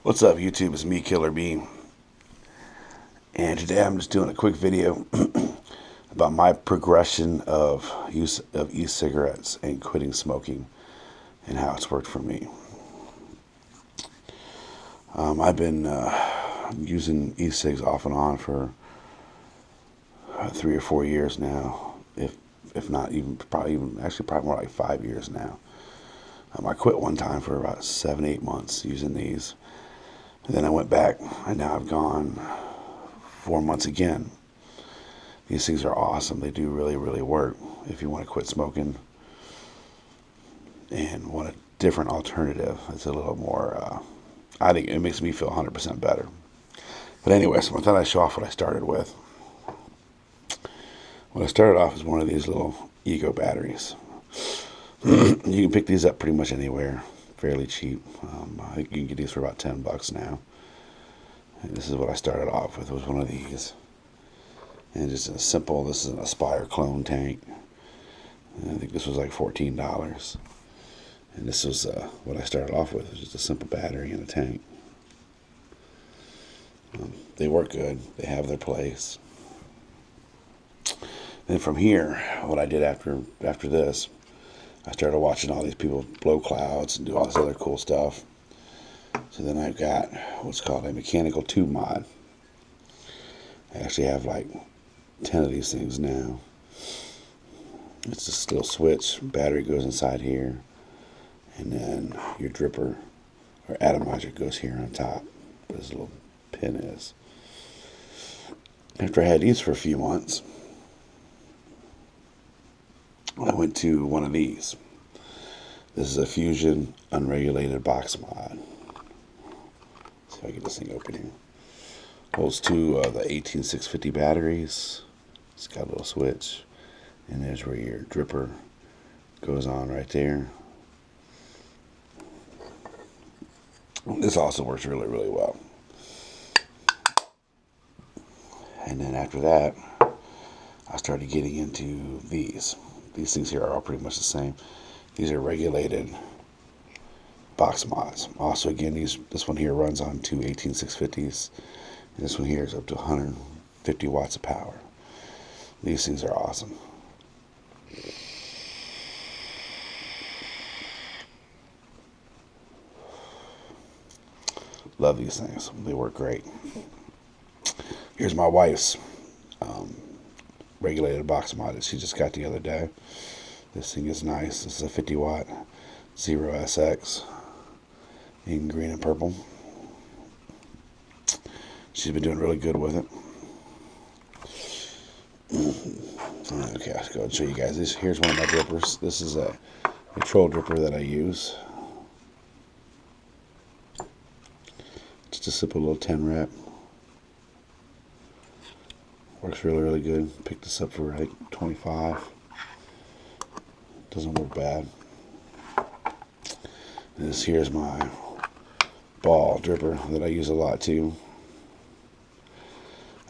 What's up, YouTube? It's me, Killer B, and today I'm just doing a quick video about my progression of use of e-cigarettes and quitting smoking and how it's worked for me. I've been using e-cigs off and on for 3 or 4 years now, if not even probably more like 5 years now. I quit one time for about 7, 8 months using these. And then I went back, and now I've gone 4 months again. These things are awesome. They do really, really work if you want to quit smoking and want a different alternative. It's a little more, I think it makes me feel 100% better. But anyways, I thought I'd show off what I started with. What I started off is one of these little Ego batteries. You can pick these up pretty much anywhere. Fairly cheap. I think you can get these for about $10 now. And this is what I started off with, was one of these. And just a simple, this is an Aspire clone tank. And I think this was like $14. And this was what I started off with, was just a simple battery and a tank. They work good. They have their place. Then from here, what I did after this, I started watching all these people blow clouds and do all this other cool stuff. So then I've got what's called a mechanical tube mod. I actually have like 10 of these things now. It's a little switch. Battery goes inside here. And then your dripper or atomizer goes here on top, where this little pin is. After I had these for a few months, I went to one of these. This is a Fusion unregulated box mod. See if I get this thing open here. Holds two of the 18650 batteries. It's got a little switch. And there's where your dripper goes on right there. This also works really, really well. And then after that, I started getting into these. These things here are all pretty much the same. These are regulated box mods. Also, again, this one here runs on two 18650s. And this one here is up to 150 watts of power. These things are awesome. Love these things. They work great. Here's my wife's regulated box mod that she just got the other day. This thing is nice. This is a 50 watt 0SX in green and purple. She's been doing really good with it. Okay, I'll go ahead and show you guys this. Here's one of my drippers. This is a control dripper that I use. Just a simple little 10 wrap. Works really, really good. Picked this up for like 25. Doesn't work bad. And this here's my ball dripper that I use a lot too.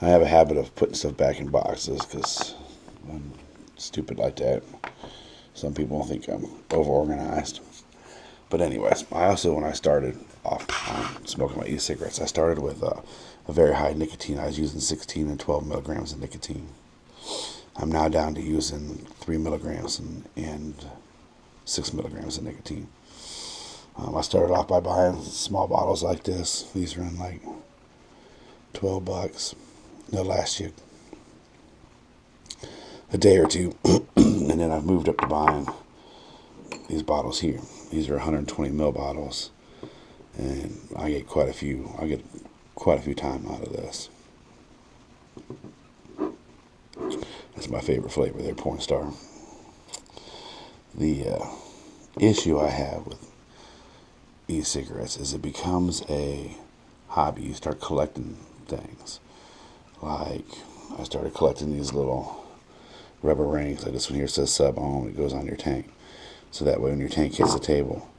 I have a habit of putting stuff back in boxes because I'm stupid like that. Some people think I'm over-organized. But anyways, I also, when I started off smoking my e-cigarettes, I started with a very high nicotine. I was using 16 and 12 milligrams of nicotine. I'm now down to using 3 milligrams and 6 milligrams of nicotine. I started off by buying small bottles like this. These run like $12. They'll last you a day or two. And then I've moved up to buying these bottles here. These are 120 ml bottles. And I get quite a few time out of this. That's my favorite flavor there, Porn Star. The issue I have with e-cigarettes is it becomes a hobby. You start collecting things. Like, I started collecting these little rubber rings. Like this one here says sub ohm. It goes on your tank. So that way when your tank hits the table,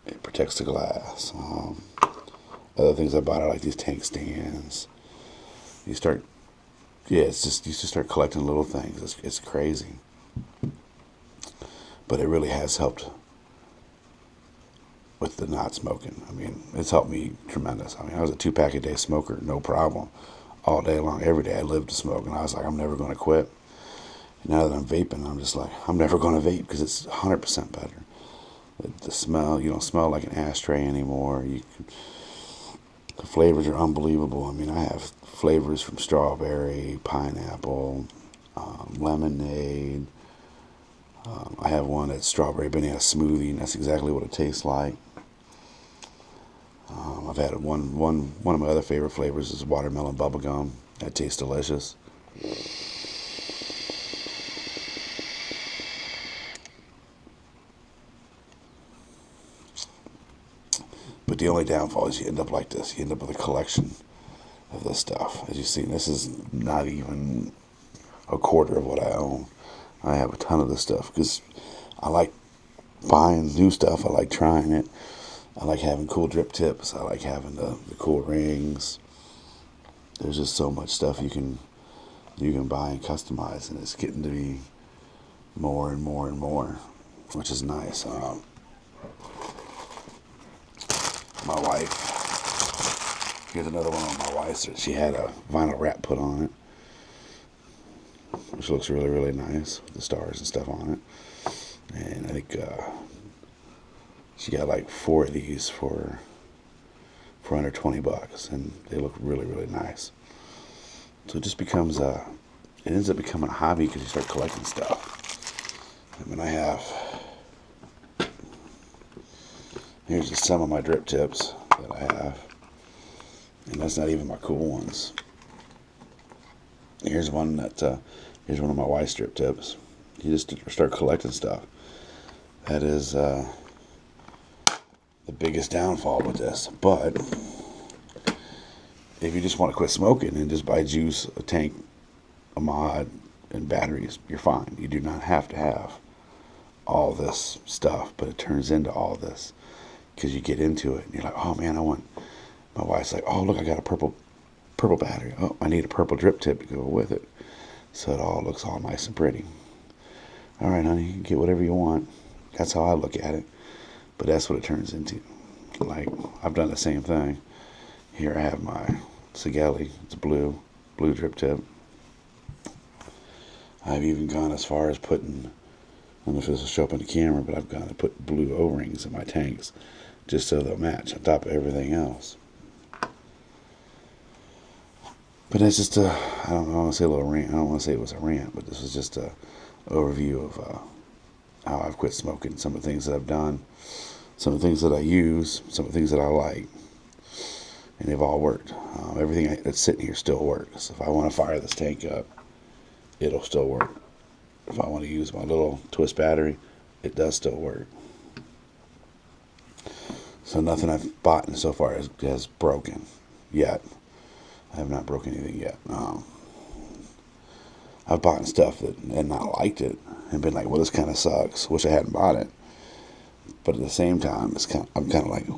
it protects the glass. Other things I bought are like these tank stands. You start start collecting little things. It's crazy. But it really has helped with the not smoking. I mean, it's helped me tremendous. I mean, I was a 2-pack a day smoker, no problem, all day long, every day. I lived to smoke, and I was like, I'm never going to quit. And now that I'm vaping, I'm just like, I'm never going to vape because it's 100% better. The smell, you don't smell like an ashtray anymore. The flavors are unbelievable. I mean, I have flavors from strawberry, pineapple, lemonade. I have one that's strawberry banana smoothie, and that's exactly what it tastes like. I've had one of my other favorite flavors is watermelon bubblegum. That tastes delicious. But the only downfall is you end up like this. You end up with a collection of this stuff. As you see, this is not even a quarter of what I own. I have a ton of this stuff because I like buying new stuff. I like trying it. I like having cool drip tips. I like having the cool rings. There's just so much stuff you can buy and customize, and it's getting to be more and more and more, which is nice. My wife, here's another one on my wife's. She had a vinyl wrap put on it, which looks really, really nice with the stars and stuff on it. And I think she got like 4 of these for under $20, and they look really, really nice. So it just becomes it ends up becoming a hobby because you start collecting stuff. I mean, here's just some of my drip tips that I have, and that's not even my cool ones. Here's one of my wife's drip tips. You just start collecting stuff. That is the biggest downfall with this. But if you just want to quit smoking and just buy juice, a tank, a mod, and batteries, you're fine. You do not have to have all this stuff, but it turns into all this because you get into it and you're like, oh man, my wife's like, oh look, I got a purple battery. Oh, I need a purple drip tip to go with it. So it all looks all nice and pretty. All right, honey, you can get whatever you want. That's how I look at it. But that's what it turns into. Like, I've done the same thing. Here I have my Sigelli. It's a blue drip tip. I've even gone as far as putting, I don't know if this will show up on the camera, but I've gone to put blue O-rings in my tanks just so they'll match on top of everything else. But that's just I don't want to say a little rant. I don't want to say it was a rant, but this was just a overview of how I've quit smoking, some of the things that I've done, some of the things that I use, some of the things that I like, and they've all worked. Everything that's sitting here still works. If I want to fire this tank up, it'll still work. If I want to use my little twist battery, it does still work. So nothing I've bought so far has broken yet. I have not broken anything yet. I've bought stuff and not liked it and been like, well, this kind of sucks. Wish I hadn't bought it. But at the same time, I'm kind of like,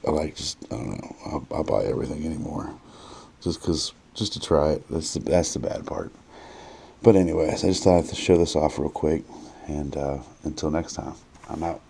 I don't know. I'll buy everything anymore, just to try it. That's the bad part. But anyways, I just thought to show this off real quick, and until next time, I'm out.